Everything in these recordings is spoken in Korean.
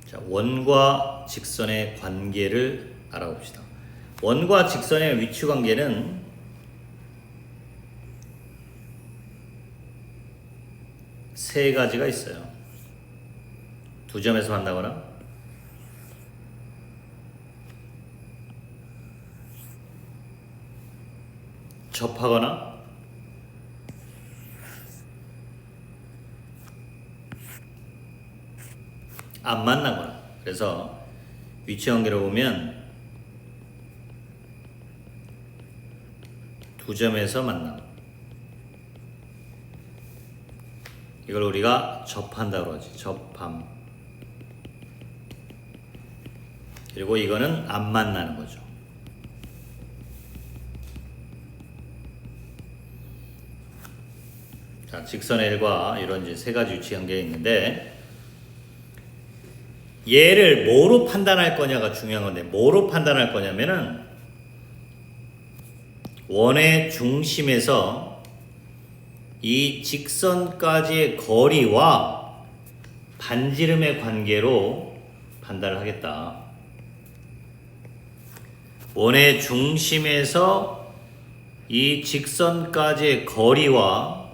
자, 원과 직선의 관계를 알아봅시다. 원과 직선의 위치 관계는 세 가지가 있어요. 두 점에서 만나거나, 접하거나, 안 만나거나. 그래서 위치 관계를 보면 두 점에서 만남, 이걸 우리가 접한다고 하지. 접함. 그리고 이거는 안 만나는 거죠. 자, 직선의 일과 이런 이제 세 가지 위치 관계가 있는데, 얘를 뭐로 판단할 거냐가 중요한 건데, 뭐로 판단할 거냐면은 원의 중심에서 이 직선까지의 거리와 반지름의 관계로 판단을 하겠다. 원의 중심에서 이 직선까지의 거리와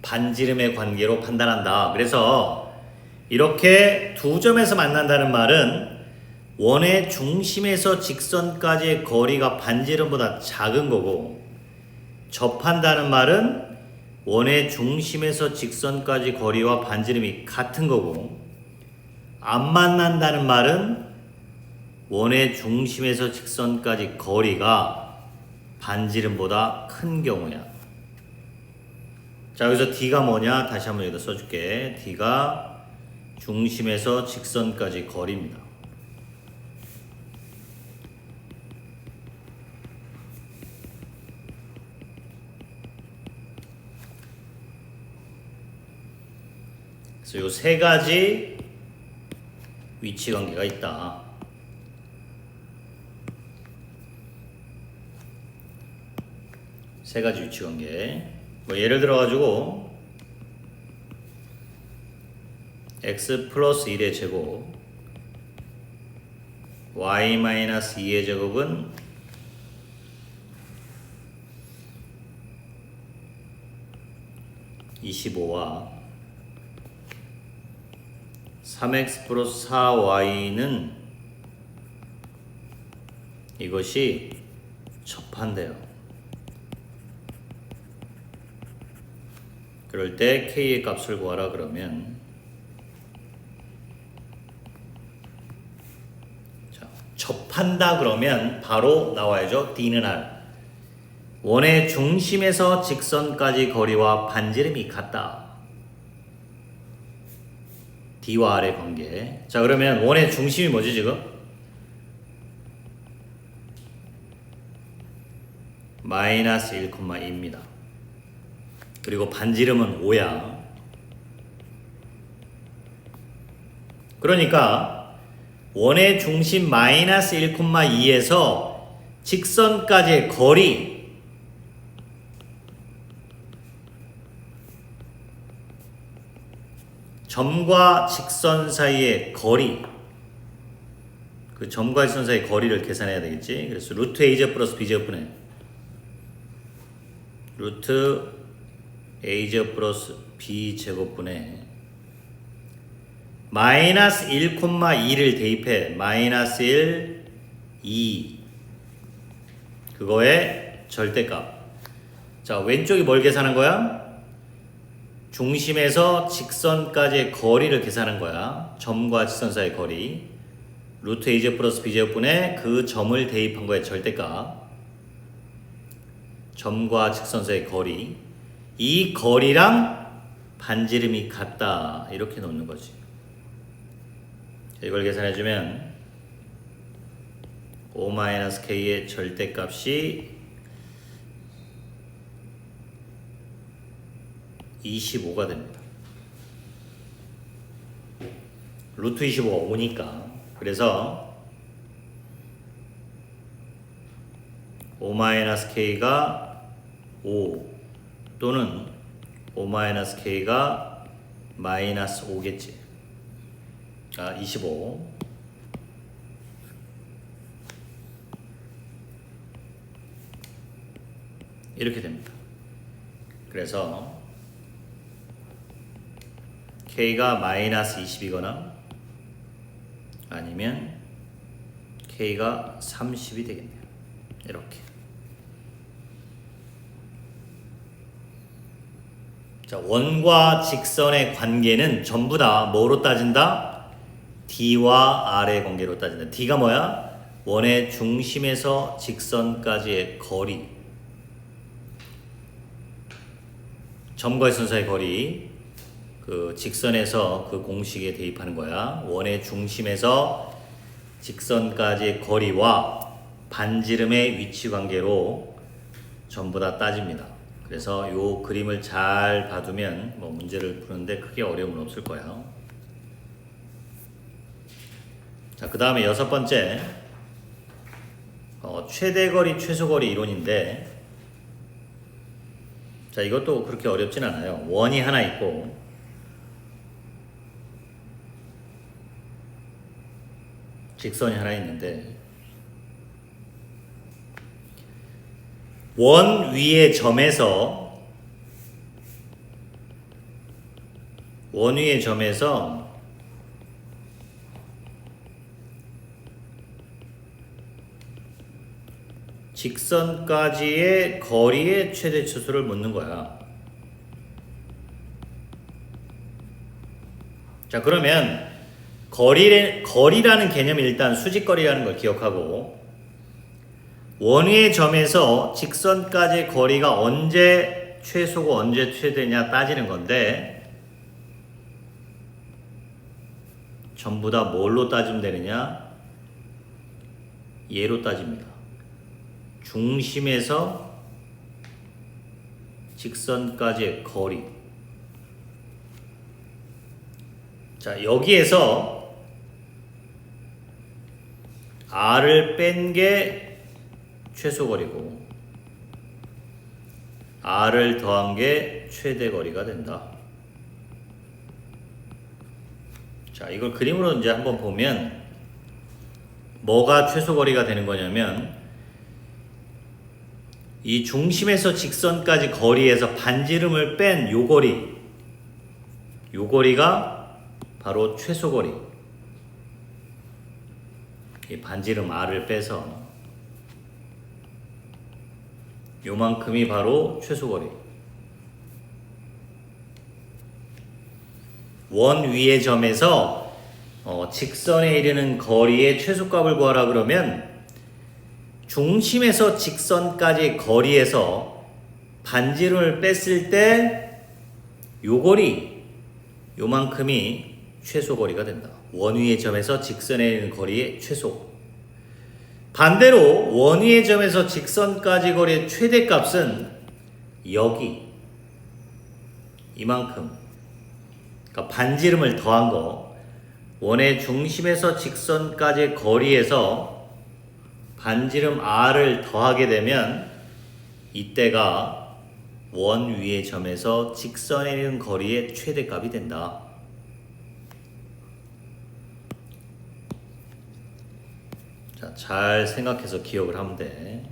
반지름의 관계로 판단한다. 그래서 이렇게 두 점에서 만난다는 말은 원의 중심에서 직선까지의 거리가 반지름보다 작은 거고, 접한다는 말은 원의 중심에서 직선까지 거리와 반지름이 같은 거고, 안 만난다는 말은 원의 중심에서 직선까지 거리가 반지름보다 큰 경우야. 자, 여기서 D가 뭐냐? 다시 한번 여기다 써줄게. D가 중심에서 직선까지 거리입니다. 그래서 이 세 가지 위치 관계가 있다. 세 가지 위치 관계. 뭐 예를 들어 가지고 x 플러스 1의 제곱 y 마이너스 2의 제곱은 25와 3x 플러스 4y는 이것이 접한대요. 그럴 때 k의 값을 구하라 그러면, 자, 접한다 그러면 바로 나와야죠. D는 R. 원의 중심에서 직선까지 거리와 반지름이 같다. D와 R의 관계. 자, 그러면 원의 중심이 뭐지 지금? 마이너스 1,2입니다. 그리고 반지름은 5야. 그러니까 원의 중심 마이너스 1,2에서 직선까지의 거리, 점과 직선 사이의 거리, 그 점과 직선 사이의 거리를 계산해야 되겠지. 그래서 루트 a제곱 플러스 b제곱분의 루트 a제곱 플러스 b제곱분의 마이너스 1,2를 대입해. 마이너스 1, 2 그거의 절대값. 자, 왼쪽이 뭘 계산한 거야? 중심에서 직선까지의 거리를 계산한 거야. 점과 직선 사이의 거리. 루트 a제곱 플러스 b제곱분의 그 점을 대입한 거의 절대값. 점과 직선 사이의 거리. 이 거리랑 반지름이 같다. 이렇게 놓는 거지. 이걸 계산해주면 5-k의 절대값이 25가 됩니다. 루트 25가 5니까. 그래서 5-k가 5 또는 5-k가 마이너스 5겠지. 25. 이렇게 됩니다. 그래서 K가 마이너스 20이거나 아니면 K가 30이 되겠네요. 이렇게. 자, 원과 직선의 관계는 전부 다 뭐로 따진다? D와 R의 관계로 따진다. D가 뭐야? 원의 중심에서 직선까지의 거리. 점과 직선 사이의 거리. 그 직선에서 그 공식에 대입하는 거야. 원의 중심에서 직선까지의 거리와 반지름의 위치 관계로 전부 다 따집니다. 그래서 요 그림을 잘 봐두면 뭐 문제를 푸는데 크게 어려움은 없을 거야. 자, 그 다음에 6번째 최대거리 최소거리 이론인데, 자, 이것도 그렇게 어렵진 않아요. 원이 하나 있고 직선이 하나 있는데, 원 위의 점에서 직선까지의 거리의 최대치수를 묻는 거야. 자, 그러면 거리라는 개념이 일단 수직거리라는 걸 기억하고, 원위의 점에서 직선까지의 거리가 언제 최소고 언제 최대냐 따지는 건데, 전부 다 뭘로 따지면 되느냐? 얘로 따집니다. 중심에서 직선까지의 거리. 자, 여기에서 R을 뺀 게 최소거리고 R을 더한 게 최대거리가 된다. 자, 이걸 그림으로 이제 한번 보면 뭐가 최소거리가 되는 거냐면, 이 중심에서 직선까지 거리에서 반지름을 뺀 요 거리가 바로 최소거리. 이 반지름 R을 빼서 요만큼이 바로 최소거리. 원 위의 점에서 직선에 이르는 거리의 최소값을 구하라 그러면, 중심에서 직선까지 거리에서 반지름을 뺐을 때 요 거리, 요만큼이 최소거리가 된다. 원 위의 점에서 직선에 이르는 거리의 최소. 반대로 원 위의 점에서 직선까지 거리의 최대값은 여기 이만큼, 그러니까 반지름을 더한 거, 원의 중심에서 직선까지 거리에서 반지름 R을 더하게 되면 이때가 원 위의 점에서 직선에 있는 거리의 최대값이 된다. 자, 잘 생각해서 기억을 하면 돼.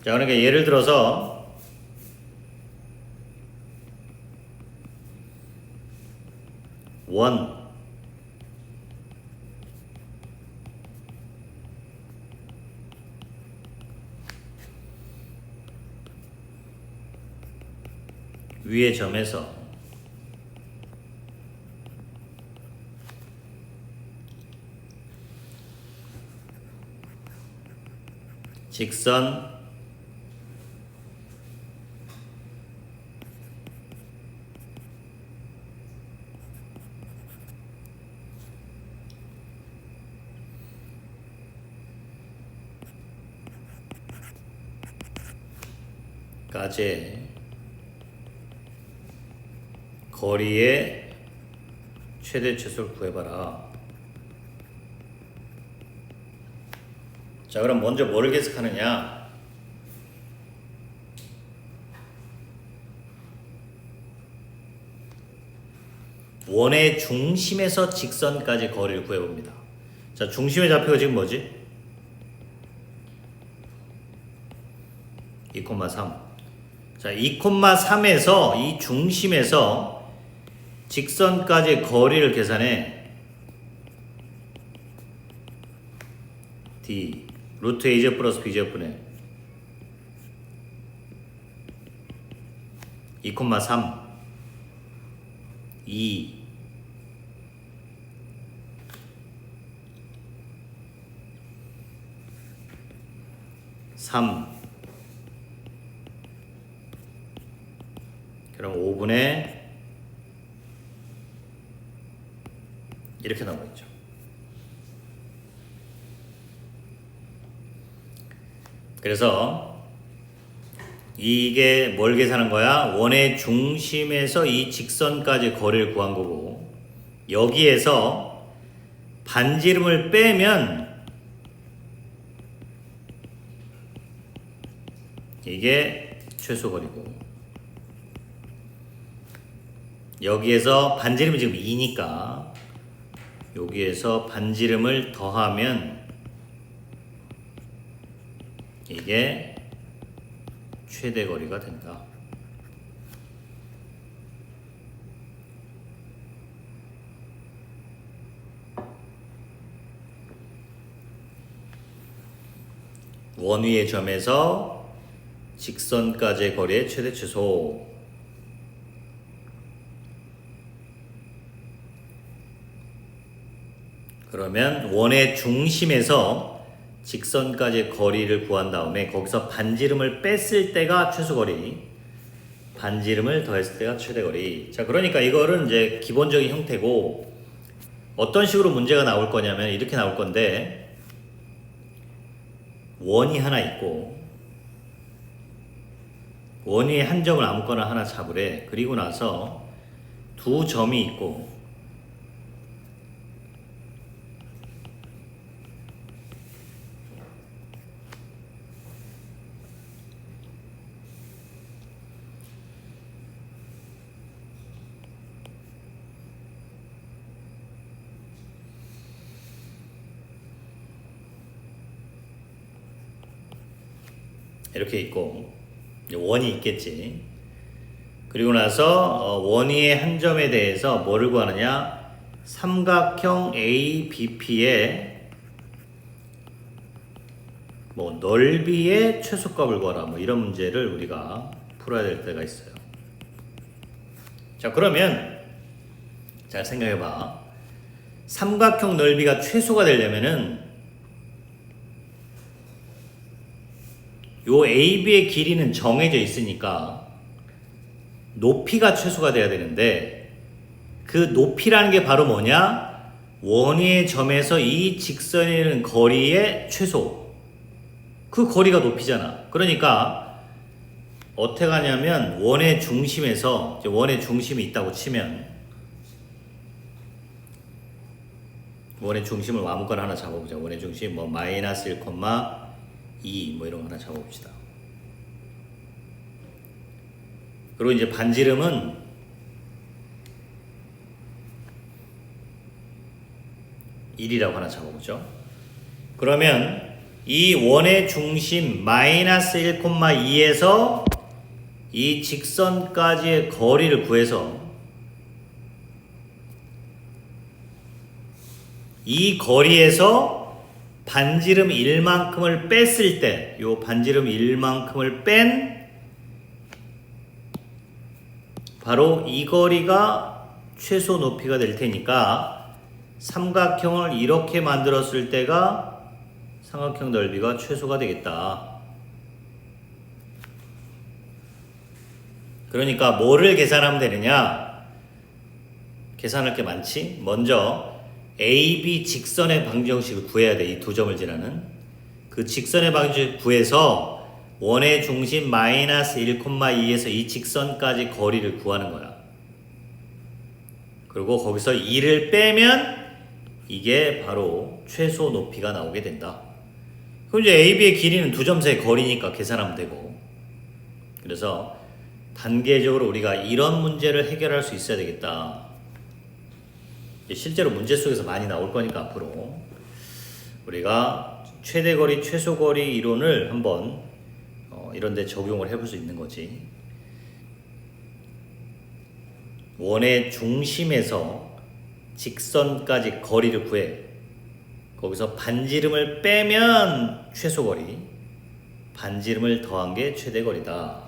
자, 그러니까 예를 들어서 원 위의 점에서 직선 까지 거리의 최대 최소를 구해봐라. 자, 그럼 먼저 뭐를 계속하느냐? 원의 중심에서 직선까지 거리를 구해봅니다. 자, 중심의 좌표가 지금 뭐지? 2,3. 자, 2,3에서 이 중심에서 직선까지 거리를 계산해. D 루트 A제곱 플러스 B제곱분의 2,3 2 3 그럼 5분의 이렇게 나오겠죠. 그래서 이게 뭘 계산한 거야? 원의 중심에서 이 직선까지 거리를 구한 거고, 여기에서 반지름을 빼면 이게 최소거리고, 여기에서 반지름이 지금 2니까 여기에서 반지름을 더하면 이게 최대 거리가 된다. 원위의 점에서 직선까지의 거리의 최대 최소. 그러면 원의 중심에서 직선까지의 거리를 구한 다음에 거기서 반지름을 뺐을 때가 최소거리, 반지름을 더했을 때가 최대거리. 자, 그러니까 이거는 이제 기본적인 형태고, 어떤 식으로 문제가 나올 거냐면 이렇게 나올 건데, 원이 하나 있고 원위의 한 점을 아무거나 하나 잡으래. 그리고 나서 두 점이 있고 이렇게 있고 원이 있겠지. 그리고 나서 원위의 한 점에 대해서 뭐를 구하느냐? 삼각형 ABP의 뭐 넓이의 최소값을 구하라, 뭐 이런 문제를 우리가 풀어야 될 때가 있어요. 자, 그러면 잘 생각해봐. 삼각형 넓이가 최소가 되려면은 요 AB의 길이는 정해져 있으니까 높이가 최소가 돼야 되는데, 그 높이라는 게 바로 뭐냐? 원위의 점에서 이 직선에 있는 거리의 최소. 그 거리가 높이잖아. 그러니까 어떻게 하냐면 원의 중심에서, 원의 중심이 있다고 치면 원의 중심을 아무거나 하나 잡아보자. 원의 중심 뭐 마이너스 1, 2 뭐 이런 거 하나 잡아봅시다. 그리고 이제 반지름은 (1) 하나 잡아보죠. 그러면 이 원의 중심 마이너스 1, 2에서 이 직선까지의 거리를 구해서 이 거리에서 반지름 1만큼을 뺐을 때, 요 반지름 1만큼을 뺀 바로 이 거리가 최소 높이가 될 테니까 삼각형을 이렇게 만들었을 때가 삼각형 넓이가 최소가 되겠다. 그러니까 뭐를 계산하면 되느냐? 계산할 게 많지? 먼저 AB 직선의 방정식을 구해야 돼. 이 두 점을 지나는 그 직선의 방정식을 구해서 원의 중심 마이너스 1, 2에서 이 직선까지 거리를 구하는 거야. 그리고 거기서 2를 빼면 이게 바로 최소 높이가 나오게 된다. 그럼 이제 AB의 길이는 두 점 사이의 거리니까 계산하면 되고, 그래서 단계적으로 우리가 이런 문제를 해결할 수 있어야 되겠다. 실제로 문제 속에서 많이 나올 거니까 앞으로 우리가 최대거리, 최소거리 이론을 한번 이런 데 적용을 해볼 수 있는 거지. 원의 중심에서 직선까지 거리를 구해. 거기서 반지름을 빼면 최소거리, 반지름을 더한 게 최대거리다.